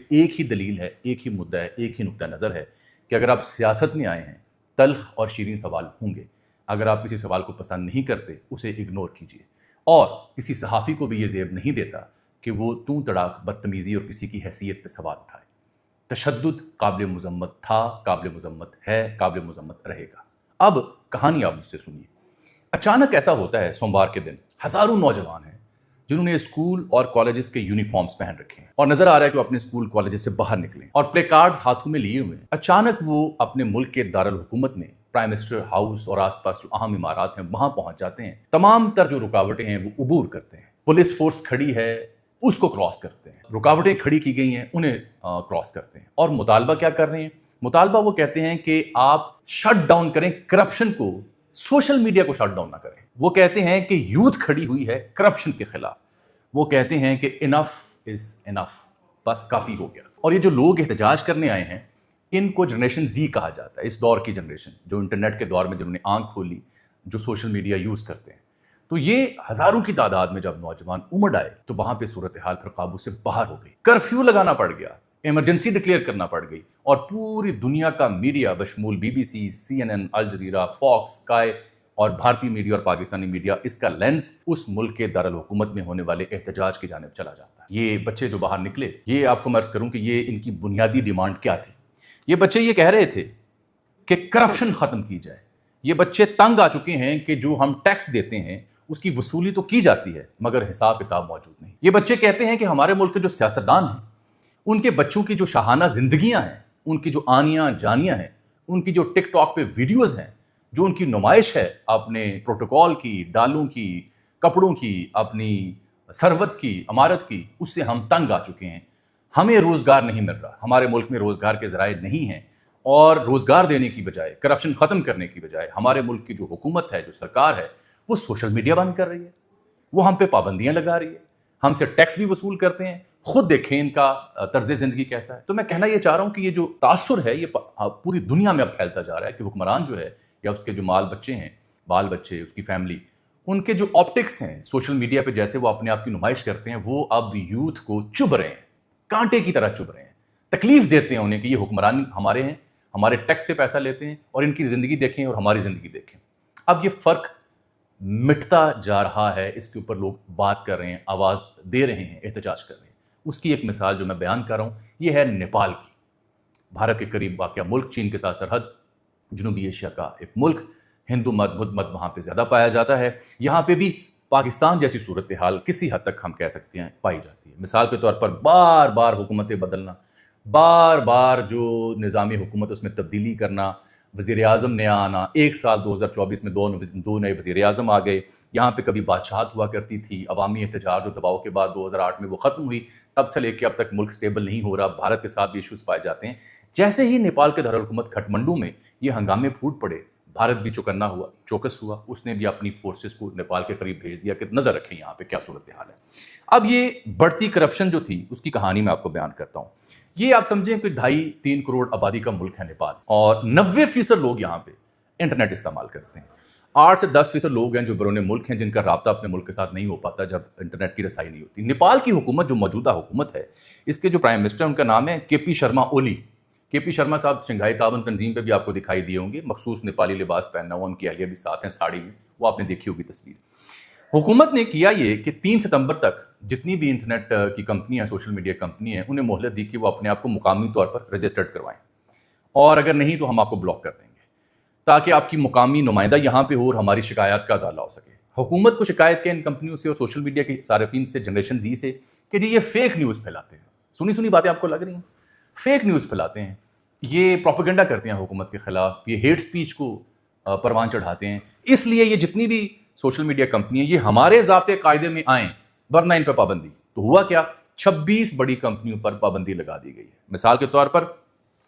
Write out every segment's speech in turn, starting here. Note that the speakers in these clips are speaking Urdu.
ایک ہی دلیل ہے، ایک ہی مدعا ہے، ایک ہی نقطہ نظر ہے کہ اگر آپ سیاست میں آئے ہیں تلخ اور شیریں سوال ہوں گے. اگر آپ کسی سوال کو پسند نہیں کرتے اسے اگنور کیجیے، اور کسی صحافی کو بھی یہ زیب نہیں دیتا کہ وہ توں تڑاک بدتمیزی اور کسی کی حیثیت پہ سوال اٹھائے. تشدد قابل مذمت تھا، قابل مذمت ہے، قابل مذمت رہے گا. اب کہانی آپ مجھ سے سنیے. اچانک ایسا ہوتا ہے سوموار کے دن ہزاروں نوجوان ہیں جنہوں نے اسکول اور کالجز کے یونیفارمز پہن رکھے ہیں اور نظر آ رہا ہے کہ وہ اپنے اسکول کالجز سے باہر نکلیں اور پلے کارڈز ہاتھوں میں لیے ہوئے ہیں. اچانک وہ اپنے ملک کے دارالحکومت میں پرائم منسٹر ہاؤس اور آس پاس جو اہم عمارات ہیں وہاں پہنچ جاتے ہیں. تمام تر جو رکاوٹیں ہیں وہ عبور کرتے ہیں. پولیس فورس کھڑی ہے اس کو کراس کرتے ہیں، رکاوٹیں کھڑی کی گئی ہیں انہیں کراس کرتے ہیں. اور مطالبہ کیا کر رہے ہیں؟ مطالبہ وہ کہتے ہیں کہ آپ شٹ ڈاؤن کریں کرپشن کو، سوشل میڈیا کو شٹ ڈاؤن نہ کریں. وہ کہتے ہیں کہ یوتھ کھڑی ہوئی ہے کرپشن کے خلاف. وہ کہتے ہیں کہ انف از انف، بس کافی ہو گیا. اور یہ جو لوگ احتجاج کرنے آئے ہیں ان کو جنریشن زی کہا جاتا ہے، اس دور کی جنریشن جو انٹرنیٹ کے دور میں جنہوں نے آنکھ کھولی، جو سوشل میڈیا یوز کرتے ہیں. تو یہ ہزاروں کی تعداد میں جب نوجوان امڑ آئے تو وہاں پہ صورتحال پھر قابو سے باہر ہو گئی. کرفیو لگانا پڑ گیا، ایمرجنسی ڈکلیئر کرنا پڑ گئی، اور پوری دنیا کا میڈیا بشمول B B C, C N N, Al Jazeera, Fox, Sky اور بھارتی میڈیا اور پاکستانی میڈیا، اس کا لینس اس ملک کے دارالحکومت میں ہونے والے احتجاج کی جانب چلا جاتا ہے. یہ بچے جو باہر نکلے، یہ آپ کو عرض کروں کہ یہ ان کی بنیادی ڈیمانڈ کیا تھی. یہ بچے یہ کہہ رہے تھے کہ کرپشن ختم کی جائے. یہ بچے تنگ آ چکے ہیں کہ جو ہم ٹیکس دیتے ہیں اس کی وصولی تو کی جاتی ہے مگر حساب کتاب موجود نہیں. یہ بچے کہتے ہیں کہ ہمارے ملک کے جو سیاستدان ہیں ان کے بچوں کی جو شاہانہ زندگیاں ہیں، ان کی جو آنیاں جانیاں ہیں، ان کی جو ٹک ٹاک پہ ویڈیوز ہیں، جو ان کی نمائش ہے اپنے پروٹوکول کی، ڈالوں کی، کپڑوں کی، اپنی ثروت کی، عمارت کی، اس سے ہم تنگ آ چکے ہیں. ہمیں روزگار نہیں مل رہا، ہمارے ملک میں روزگار کے ذرائع نہیں ہیں، اور روزگار دینے کی بجائے، کرپشن ختم کرنے کی بجائے ہمارے ملک کی جو حکومت ہے، جو سرکار ہے، وہ سوشل میڈیا بند کر رہی ہے، وہ ہم پہ پابندیاں لگا رہی ہے، ہم سے ٹیکس بھی وصول کرتے ہیں. خود دیکھیں ان کا طرز زندگی کیسا ہے. تو میں کہنا یہ چاہ رہا ہوں کہ یہ جو تاثر ہے یہ پوری دنیا میں اب پھیلتا جا رہا ہے کہ حکمران جو ہے یا اس کے جو بال بچے، اس کی فیملی، ان کے جو آپٹکس ہیں سوشل میڈیا پہ جیسے وہ اپنے آپ کی نمائش کرتے ہیں، وہ اب یوتھ کو چبھ رہے ہیں، کانٹے کی طرح چبھ رہے ہیں. تکلیف دیتے ہیں انہیں کہ یہ حکمران ہمارے ہیں، ہمارے ٹیکس سے پیسہ لیتے ہیں، اور ان کی زندگی دیکھیں اور ہماری زندگی دیکھیں. اب یہ فرق مٹتا جا رہا ہے، اس کے اوپر لوگ بات کر رہے ہیں، آواز دے رہے ہیں، احتجاج کر رہے ہیں. اس کی ایک مثال جو میں بیان کر رہا ہوں یہ ہے نیپال کی. بھارت کے قریب واقع ملک، چین کے ساتھ سرحد، جنوبی ایشیا کا ایک ملک. ہندو مت، بدھ مت وہاں پہ زیادہ پایا جاتا ہے. یہاں پہ بھی پاکستان جیسی صورتحال کسی حد تک ہم کہہ سکتے ہیں پائی جاتی ہے. مثال کے طور پر بار بار حکومتیں بدلنا، بار بار جو نظامی حکومت اس میں تبدیلی کرنا، وزیر اعظم نیا آنا. ایک سال 2024 میں دو نئے وزیر اعظم آ گئے. یہاں پہ کبھی بادشاہت ہوا کرتی تھی، عوامی احتجاج اور دباؤ کے بعد 2008 میں وہ ختم ہوئی. تب سے لے کے اب تک ملک سٹیبل نہیں ہو رہا. بھارت کے ساتھ بھی ایشوز پائے جاتے ہیں. جیسے ہی نیپال کے دارالحکومت کھٹمنڈو میں یہ ہنگامے پھوٹ پڑے، بھارت بھی چوکس ہوا. اس نے بھی اپنی فورسز کو نیپال کے قریب بھیج دیا کہ نظر رکھیں یہاں پہ کیا صورتحال ہے. اب یہ بڑھتی کرپشن جو تھی اس کی کہانی میں آپ کو بیان کرتا ہوں. یہ آپ سمجھیں کہ 2.5-3 کروڑ آبادی کا ملک ہے نیپال، اور 90% لوگ یہاں پہ انٹرنیٹ استعمال کرتے ہیں. 8 سے 10% لوگ ہیں جو بیرون ملک ہیں جن کا رابطہ اپنے ملک کے ساتھ نہیں ہو پاتا جب انٹرنیٹ کی رسائی نہیں ہوتی. نیپال کی حکومت جو موجودہ حکومت ہے، اس کے جو پرائم منسٹر ان کا نام ہے کے پی شرما اولی. کے پی شرما صاحب شنگھائی تعاون تنظیم پہ بھی آپ کو دکھائی دیے ہوں گے، مخصوص نیپالی لباس پہننا ہوا، ان کی اہلیہ بھی ساتھ ہیں ساڑی میں، وہ آپ نے دیکھی ہوگی تصویر. حکومت نے کیا یہ کہ 3 ستمبر تک جتنی بھی انٹرنیٹ کی کمپنیاں، سوشل میڈیا کمپنی ہیں، انہیں مہلت دی کہ وہ اپنے آپ کو مقامی طور پر رجسٹرڈ کروائیں، اور اگر نہیں تو ہم آپ کو بلاک کر دیں گے، تاکہ آپ کی مقامی نمائندہ یہاں پہ ہو اور ہماری شکایات کا ازالہ ہو سکے. حکومت کو شکایت ہے ان کمپنیوں سے اور سوشل میڈیا کے صارفین سے، جنریشن زی سے، کہ جی یہ فیک نیوز پھیلاتے ہیں. سنی باتیں آپ کو لگ رہی ہیں، فیک نیوز پھیلاتے ہیں، یہ پروپیگنڈا کرتے ہیں حکومت کے خلاف، یہ ہیٹ سپیچ کو پروان چڑھاتے ہیں. اس لیے یہ جتنی بھی سوشل میڈیا کمپنی ہیں یہ ہمارے ضابطے قاعدے میں آئیں، ورنہ ان پہ پابندی. تو ہوا کیا؟ 26 بڑی کمپنیوں پر پابندی لگا دی گئی ہے. مثال کے طور پر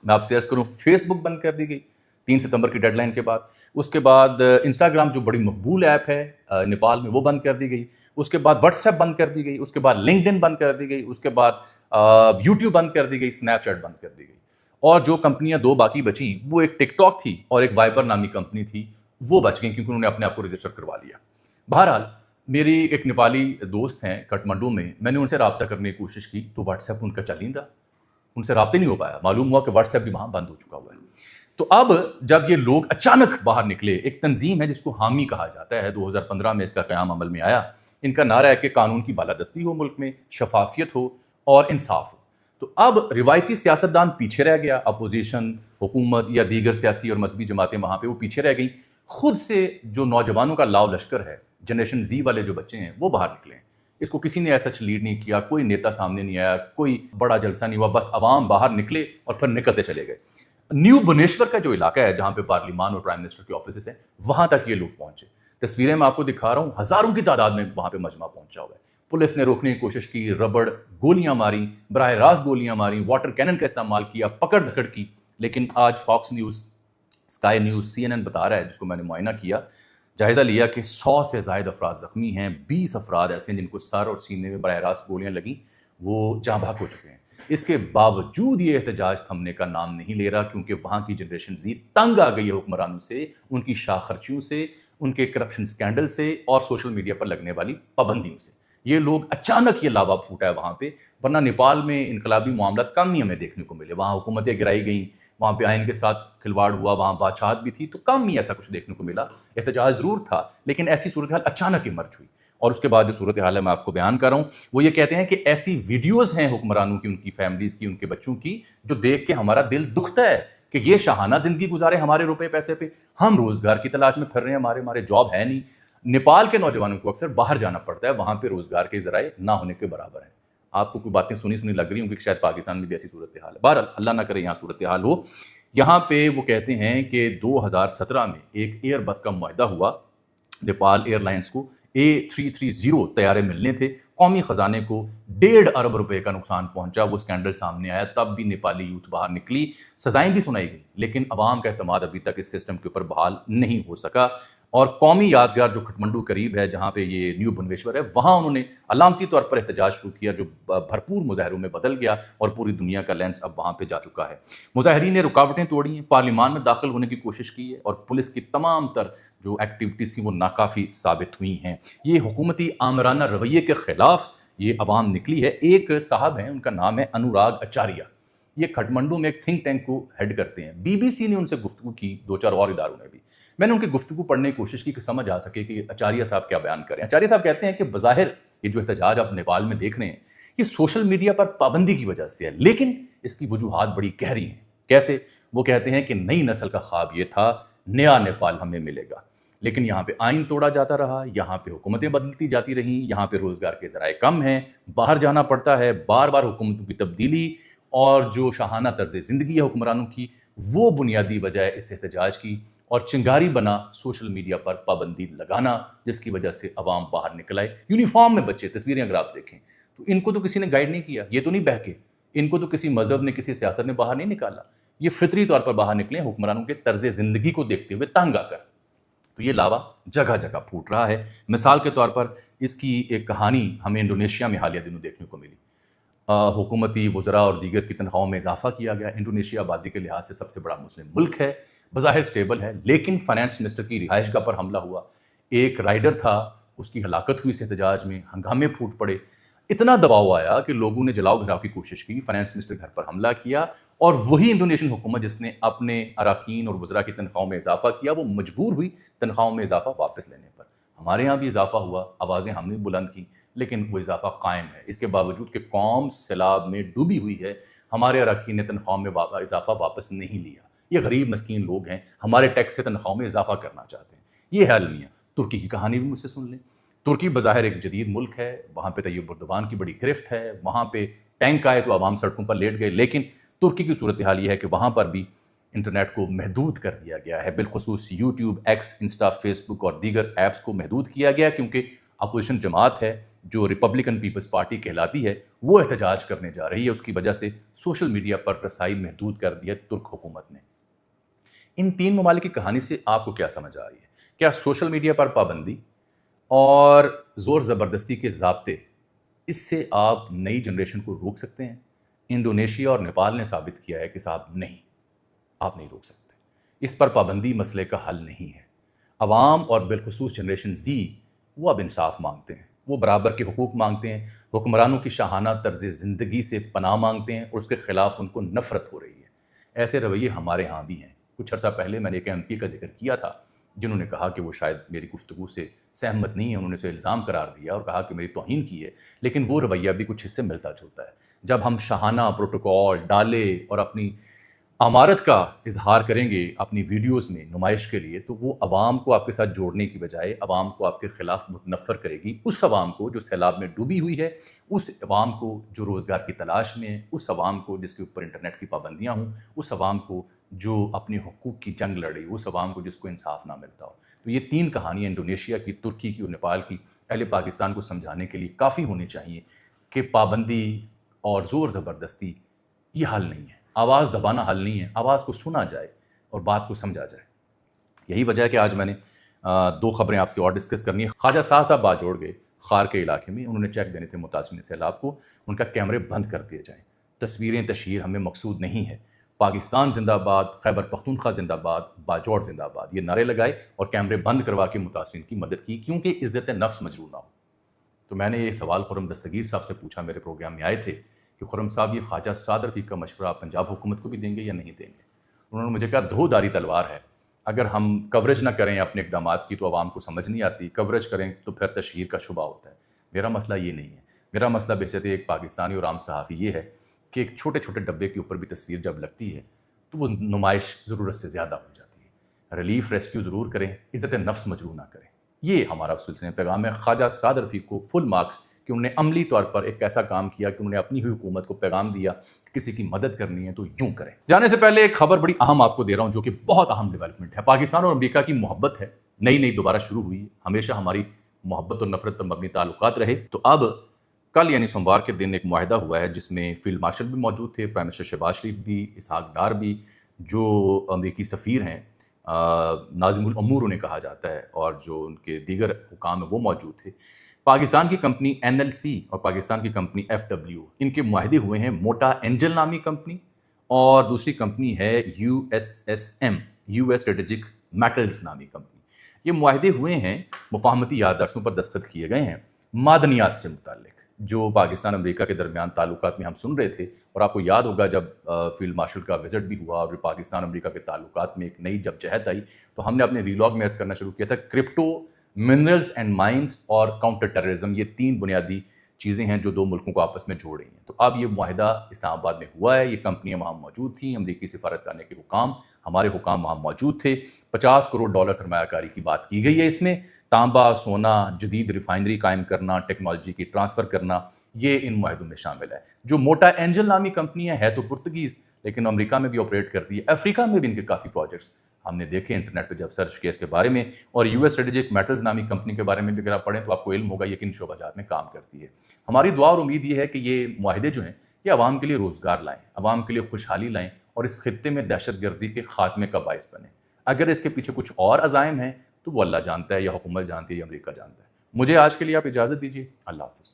میں آپ سے عرض کروں، فیس بک بند کر دی گئی 3 ستمبر کی ڈیڈ لائن کے بعد. اس کے بعد انسٹاگرام جو بڑی مقبول ایپ ہے نیپال میں وہ بند کر دی گئی. اس کے بعد واٹس ایپ بند کر دی گئی. اس کے بعد لنکڈ ان بند کر دی گئی. اس کے بعد یوٹیوب بند کر دی گئی. اسنیپ چیٹ بند کر دی گئی. اور جو کمپنیاں 2 باقی بچی، وہ ایک ٹک ٹاک تھی اور ایک وائبر نامی کمپنی تھی، وہ بچ گئیں کیونکہ انہوں نے اپنے آپ کو رجسٹر کروا لیا. بہرحال میری ایک نیپالی دوست ہیں کٹمنڈو میں نے ان سے رابطہ کرنے کی کوشش کی تو واٹس ایپ ان کا چل نہیں رہا. ان سے رابطے نہیں ہو پایا، معلوم ہوا کہ واٹس ایپ بھی وہاں بند ہو چکا ہوا ہے۔ تو اب جب یہ لوگ اچانک باہر نکلے، ایک تنظیم ہے جس کو حامی کہا جاتا ہے، 2015 میں اس کا قیام عمل میں آیا، ان کا نعرہ ہے کہ قانون کی بالادستی ہو ملک میں، شفافیت ہو اور انصاف ہو۔ تو اب روایتی سیاستدان پیچھے رہ گیا، اپوزیشن، حکومت یا دیگر سیاسی اور مذہبی جماعتیں وہاں پہ وہ پیچھے رہ گئیں، خود سے جو نوجوانوں کا لاؤ لشکر ہے، جنریشن زی والے جو بچے ہیں وہ باہر نکلے ہیں۔ اس کو کسی نے ایسا لیڈ نہیں کیا، کوئی نیتا سامنے نہیں آیا، کوئی بڑا جلسہ نہیں ہوا، بس عوام باہر نکلے اور پھر نکلتے چلے گئے۔ نیو بھونیشور کا جو علاقہ ہے جہاں پہ پارلیمان اور پرائم منسٹر کے آفیسز ہیں، وہاں تک یہ لوگ پہنچے۔ تصویریں میں آپ کو دکھا رہا ہوں، ہزاروں کی تعداد میں وہاں پہ مجمع پہنچا ہوا ہے۔ پولیس نے روکنے کی کوشش کی، ربڑ گولیاں ماری، براہ راست گولیاں ماری، واٹر کینن کا استعمال کیا، پکڑ دھکڑ کی۔ لیکن آج Fox news, sky news, CNN بتا رہا ہے، جس کو میں نے معائنہ کیا، جائزہ لیا، کہ 100 سے زائد افراد زخمی ہیں، 20 افراد ایسے ہیں جن کو سر اور سینے میں براہ راست گولیاں لگیں، وہ جاں بحق ہو چکے ہیں۔ اس کے باوجود یہ احتجاج تھمنے کا نام نہیں لے رہا، کیونکہ وہاں کی جنریشن زی تنگ آ گئی ہے حکمرانوں سے، ان کی شاہ خرچیوں سے، ان کے کرپشن سکینڈل سے اور سوشل میڈیا پر لگنے والی پابندیوں سے۔ یہ لوگ اچانک یہ لاوا پھوٹا ہے وہاں پہ، ورنہ نیپال میں انقلابی معاملات کم ہی ہمیں دیکھنے کو ملے۔ وہاں حکومتیں گرائی گئیں، وہاں پہ آئین کے ساتھ کھلواڑ ہوا، وہاں بادشاہت بھی تھی، تو کم ہی ایسا کچھ دیکھنے کو ملا۔ احتجاج ضرور تھا، لیکن ایسی صورتحال اچانک ایمرج ہوئی۔ اور اس کے بعد جو صورتحال ہے میں آپ کو بیان کر رہا ہوں، وہ یہ کہتے ہیں کہ ایسی ویڈیوز ہیں حکمرانوں کی، ان کی فیملیز کی، ان کے بچوں کی، جو دیکھ کے ہمارا دل دکھتا ہے کہ یہ شاہانہ زندگی گزارے ہمارے روپے پیسے پہ، ہم روزگار کی تلاش میں پھر رہے ہیں، ہمارے جاب ہے نہیں۔ نیپال کے نوجوانوں کو اکثر باہر جانا پڑتا ہے، وہاں پہ روزگار کے ذرائع نہ ہونے کے برابر ہیں۔ آپ کو کوئی باتیں سنی لگ رہی ہوں کہ شاید پاکستان میں بھی ایسی صورتحال ہے، بہرحال اللہ نہ کرے یہاں صورتحال ہو۔ یہاں پہ وہ کہتے ہیں کہ 2017 میں ایک ایئر بس کا معاہدہ ہوا، نیپال ایئر لائنس کو A330 طیارے ملنے تھے، قومی خزانے کو 1.5 ارب روپے کا نقصان پہنچا۔ وہ اسکینڈل سامنے آیا، تب بھی نیپالی یوتھ باہر نکلی، سزائیں بھی سنائی گئی، لیکن عوام کا اعتماد ابھی تک اس سسٹم کے اوپر بحال نہیں ہو سکا۔ اور قومی یادگار جو کھٹمنڈو قریب ہے، جہاں پہ یہ نیو بھونیشور ہے، وہاں انہوں نے علامتی طور پر احتجاج شروع کیا، جو بھرپور مظاہروں میں بدل گیا، اور پوری دنیا کا لینس اب وہاں پہ جا چکا ہے۔ مظاہرین نے رکاوٹیں توڑی ہیں، پارلیمان میں داخل ہونے کی کوشش کی ہے، اور پولیس کی تمام تر جو ایکٹیویٹیز تھیں وہ ناکافی ثابت ہوئی ہیں۔ یہ حکومتی آمرانہ رویے کے خلاف یہ عوام نکلی ہے۔ ایک صاحب ہیں، ان کا نام ہے انوراگ اچاریہ، یہ کھٹمنڈو میں ایک تھنک ٹینک کو ہیڈ کرتے ہیں۔ BBC نے ان سے گفتگو کی، 2-4 اور اداروں نے بھی۔ میں نے ان کی گفتگو پڑھنے کی کوشش کی کہ سمجھ آ سکے کہ اچاریہ صاحب کیا بیان کریں۔ اچاریہ صاحب کہتے ہیں کہ بظاہر یہ جو احتجاج آپ نیپال میں دیکھ رہے ہیں، یہ سوشل میڈیا پر پابندی کی وجہ سے ہے، لیکن اس کی وجوہات بڑی گہری ہیں۔ کیسے؟ وہ کہتے ہیں کہ نئی نسل کا خواب یہ تھا، نیا نیپال ہمیں ملے گا، لیکن یہاں پہ آئین توڑا جاتا رہا، یہاں پہ حکومتیں بدلتی جاتی رہیں، یہاں پہ روزگار کے ذرائع کم ہیں، باہر جانا پڑتا ہے، بار بار حکومتوں کی تبدیلی اور جو شاہانہ طرز زندگی ہے حکمرانوں کی، وہ بنیادی وجہ ہے اس احتجاج کی، اور چنگاری بنا سوشل میڈیا پر پابندی لگانا، جس کی وجہ سے عوام باہر نکل آئے۔ یونیفارم میں بچے، تصویریں اگر آپ دیکھیں تو ان کو تو کسی نے گائیڈ نہیں کیا، یہ تو نہیں بہکے، ان کو تو کسی مذہب نے، کسی سیاست نے باہر نہیں نکالا، یہ فطری طور پر باہر نکلے حکمرانوں کے طرز زندگی کو دیکھتے ہوئے تنگ آ کر۔ تو یہ لاوا جگہ جگہ پھوٹ رہا ہے۔ مثال کے طور پر اس کی ایک کہانی ہمیں انڈونیشیا میں حالیہ دنوں دیکھنے کو ملی۔ حکومتی وزراء اور دیگر کی تنخواہوں میں اضافہ کیا گیا۔ انڈونیشیا آبادی کے لحاظ سے سب سے بڑا مسلم ملک ہے، بظاہر سٹیبل ہے، لیکن فائنانس منسٹر کی رہائش گاہ پر حملہ ہوا، ایک رائڈر تھا، اس کی ہلاکت ہوئی اس احتجاج میں، ہنگامے پھوٹ پڑے، اتنا دباؤ آیا کہ لوگوں نے جلاؤ گھراؤ کی کوشش کی، فائنانس منسٹر گھر پر حملہ کیا، اور وہی انڈونیشین حکومت جس نے اپنے اراکین اور وزراء کی تنخواہوں میں اضافہ کیا، وہ مجبور ہوئی تنخواہوں میں اضافہ واپس لینے پر۔ ہمارے ہاں بھی اضافہ ہوا، آوازیں ہم نے بلند کی، لیکن وہ اضافہ قائم ہے۔ اس کے باوجود کہ قوم سیلاب میں ڈوبی ہوئی ہے، ہمارے اراکین نے تنخواہوں میں اضافہ واپس نہیں لیا۔ یہ غریب مسکین لوگ ہیں، ہمارے ٹیکس سے تنخواہوں میں اضافہ کرنا چاہتے ہیں۔ یہ ہے المیہ۔ ترکی کی کہانی بھی مجھ سے سن لیں۔ ترکی بظاہر ایک جدید ملک ہے، وہاں پہ طیب اردوان کی بڑی گرفت ہے، وہاں پہ ٹینک آئے تو عوام سڑکوں پر لیٹ گئے، لیکن ترکی کی صورتحال یہ ہے کہ وہاں پر بھی انٹرنیٹ کو محدود کر دیا گیا ہے، بالخصوص یوٹیوب، ایکس، انسٹا، فیس بک اور دیگر ایپس کو محدود کیا گیا، کیونکہ اپوزیشن جماعت ہے جو ریپبلکن پیپلز پارٹی کہلاتی ہے، وہ احتجاج کرنے جا رہی ہے، اس کی وجہ سے سوشل میڈیا پر رسائی محدود کر دی ہے ترک حکومت نے۔ ان 3 ممالک کی کہانی سے آپ کو کیا سمجھ آ رہی ہے؟ کیا سوشل میڈیا پر پابندی اور زور زبردستی کے ضابطے، اس سے آپ نئی جنریشن کو روک سکتے ہیں؟ انڈونیشیا اور نیپال نے ثابت کیا ہے کہ صاحب نہیں، آپ نہیں روک سکتے۔ اس پر پابندی مسئلے کا حل نہیں ہے۔ عوام اور بالخصوص جنریشن زی وہ اب انصاف مانگتے ہیں۔ وہ برابر کے حقوق مانگتے ہیں، حکمرانوں کی شاہانہ طرز زندگی سے پناہ مانگتے ہیں اور اس کے خلاف ان کو نفرت ہو رہی ہے۔ ایسے رویے ہمارے ہاں بھی ہیں۔ کچھ عرصہ پہلے میں نے ایک MP کا ذکر کیا تھا، جنہوں نے کہا کہ وہ شاید میری گفتگو سے سہمت نہیں ہے، انہوں نے اسے الزام قرار دیا اور کہا کہ میری توہین کی ہے، لیکن وہ رویہ بھی کچھ حصے ملتا جلتا ہے۔ جب ہم شاہانہ پروٹوکول ڈالے اور اپنی امارت کا اظہار کریں گے اپنی ویڈیوز میں نمائش کے لیے، تو وہ عوام کو آپ کے ساتھ جوڑنے کی بجائے عوام کو آپ کے خلاف متنفر کرے گی، اس عوام کو جو سیلاب میں ڈوبی ہوئی ہے، اس عوام کو جو روزگار کی تلاش میں ہے، اس عوام کو جس کے اوپر انٹرنیٹ کی پابندیاں ہوں، اس عوام کو جو اپنے حقوق کی جنگ لڑی، اس عوام کو جس کو انصاف نہ ملتا ہو۔ تو یہ 3 کہانیاں انڈونیشیا کی، ترکی کی اور نیپال کی اہل پاکستان کو سمجھانے کے لیے کافی ہونی چاہیے کہ پابندی اور زور زبردستی یہ حل نہیں ہے، آواز دبانا حل نہیں ہے، آواز کو سنا جائے اور بات کو سمجھا جائے۔ یہی وجہ ہے کہ آج میں نے 2 خبریں آپ سے اور ڈسکس کرنی ہے۔ خواجہ صاحب باجوڑ گئے خار کے علاقے میں، انہوں نے چیک دینے تھے متاثرین سیلاب کو، ان کا کیمرے بند کر دیے جائیں۔ تصویریں تشہیر ہمیں مقصود نہیں ہے۔ پاکستان زندہ باد، خیبر پختونخوا زندہ باد، باجوڑ زندہ باد، یہ نعرے لگائے اور کیمرے بند کروا کے متاثرین کی مدد کی، کیونکہ عزت نفس مجروح نہ ہو۔ تو میں نے یہ سوال خرم دستگیر صاحب سے پوچھا، میرے پروگرام میں آئے تھے، کہ خرم صاحب یہ خواجہ سعد رفیق کا مشورہ آپ پنجاب حکومت کو بھی دیں گے یا نہیں دیں گے؟ انہوں نے مجھے کہا دھو داری تلوار ہے، اگر ہم کوریج نہ کریں اپنے اقدامات کی تو عوام کو سمجھ نہیں آتی، کوریج کریں تو پھر تشہیر کا شبہ ہوتا ہے۔ میرا مسئلہ یہ نہیں ہے، میرا مسئلہ بحیثیت ایک پاکستانی اور عام صحافی یہ ہے کہ ایک چھوٹے چھوٹے ڈبے کے اوپر بھی تصویر جب لگتی ہے تو وہ نمائش ضرورت سے زیادہ ہو جاتی ہے۔ ریلیف ریسکیو ضرور کریں، عزت نفس مجروح نہ کریں۔ یہ ہمارا اس سلسلے میں پیغام ہے۔ خواجہ سعد رفیق کو فل مارکس کہ انہوں نے عملی طور پر ایک ایسا کام کیا کہ انہوں نے اپنی ہوئی حکومت کو پیغام دیا کہ کسی کی مدد کرنی ہے تو یوں کریں۔ جانے سے پہلے ایک خبر بڑی اہم آپ کو دے رہا ہوں جو کہ بہت اہم ڈیولپمنٹ ہے۔ پاکستان اور امریکہ کی محبت ہے، نئی دوبارہ شروع ہوئی، ہمیشہ ہماری محبت اور نفرت پر مبنی تعلقات رہے۔ تو اب کل یعنی سوموار کے دن ایک معاہدہ ہوا ہے جس میں فیلڈ مارشل بھی موجود تھے، پرائم منسٹر شہباز شریف بھی، اسحاق ڈار بھی، جو امریکی سفیر ہیں ناظم الامور انہیں کہا جاتا ہے، اور جو ان کے دیگر حکام ہیں وہ موجود تھے۔ پاکستان کی کمپنی NLC اور پاکستان کی کمپنی FW، ان کے معاہدے ہوئے ہیں موٹا اینجل نامی کمپنی، اور دوسری کمپنی ہے USSM US اسٹریٹجک میٹلز نامی کمپنی۔ یہ معاہدے ہوئے ہیں، مفاہمتی یادداشتوں پر دستخط کیے گئے ہیں معدنیات سے متعلق، جو پاکستان امریکہ کے درمیان تعلقات میں ہم سن رہے تھے، اور آپ کو یاد ہوگا جب فیلڈ مارشل کا وزٹ بھی ہوا اور پاکستان امریکہ کے تعلقات میں ایک نئی جب جہت آئی، تو ہم نے اپنے ویلاگ میں عرض کرنا شروع کیا تھا کرپٹو، منرلز اینڈ مائنز اور کاؤنٹر ٹیررزم، یہ 3 بنیادی چیزیں ہیں جو 2 ملکوں کو آپس میں جوڑ رہی ہیں۔ تو اب یہ معاہدہ اسلام آباد میں ہوا ہے، یہ کمپنیاں وہاں موجود تھیں، امریکی سفارتخانے کے حکام، ہمارے حکام وہاں موجود تھے، $50 کروڑ سرمایہ کاری کی بات کی گئی ہے اس میں۔ تانبا، سونا، جدید ریفائنری قائم کرنا، ٹیکنالوجی کی ٹرانسفر کرنا، یہ ان معاہدوں میں شامل ہے۔ جو موٹا اینجل نامی کمپنی ہے تو پرتگیز، لیکن امریکہ میں بھی آپریٹ کرتی ہے، افریقہ میں بھی ان کے کافی پروجیکٹس ہم نے دیکھے انٹرنیٹ پہ جب سرچ کیا اس کے بارے میں، اور US اسٹریٹجک میٹلز نامی کمپنی کے بارے میں بھی اگر آپ پڑھیں تو آپ کو علم ہوگا یہ کن شعبہ جات میں کام کرتی ہے۔ ہماری دعا اور امید یہ ہے کہ یہ معاہدے جو ہیں یہ عوام کے لیے روزگار لائیں، عوام کے لیے خوشحالی لائیں، اور اس خطے میں دہشت گردی کے خاتمے کا باعث بنیں۔ اگر اس کے پیچھے کچھ اور عزائم ہیں تو وہ اللہ جانتا ہے، یا حکومت جانتی ہے، یا امریکہ جانتا ہے۔ مجھے آج کے لیے آپ اجازت دیجیے، اللہ حافظ۔